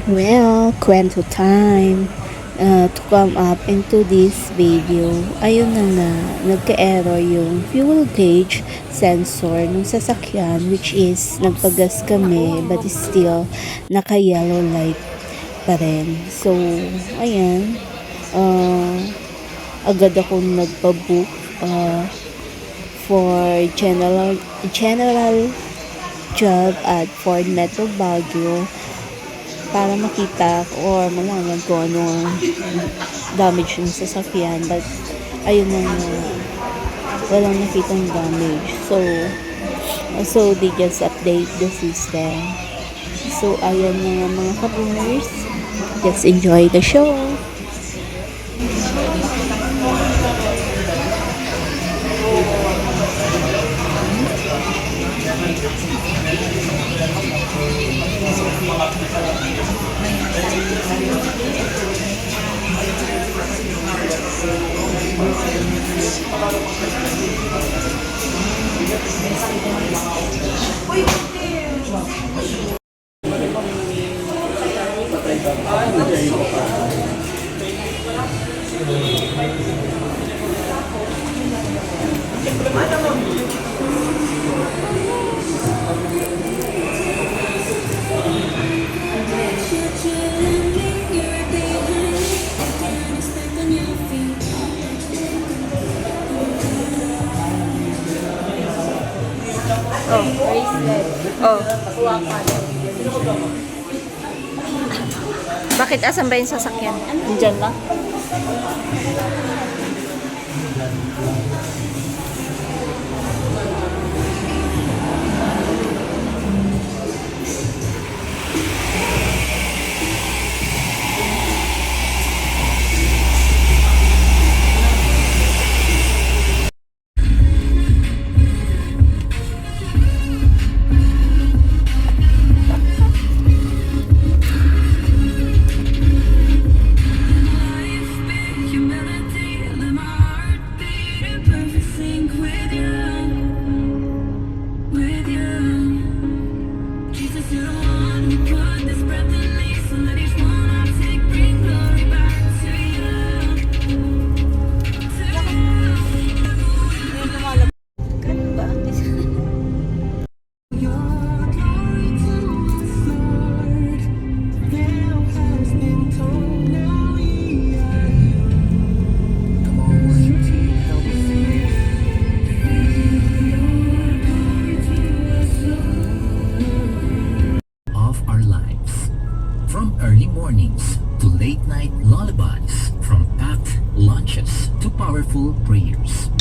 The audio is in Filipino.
Well, kwento time. To come up into this video, ayun na nga, nagka-error yung fuel gauge sensor ng sasakyan, which is nagpagas kami but still naka-yellow light pa rin. So, ayan, agad akong nagpabook for general job at Ford Metro Baguio para makita or malaman kung ano ang damage ng sasakyan, but ayun na nga, walang nakitang damage. So they just update the system. So ayun na nga mga kabumers, just enjoy the show. Oh, bracelet. Oh. Bakit asan ba yung sasakyan? Diyan lang. From early mornings to late night lullabies, from packed lunches to powerful prayers.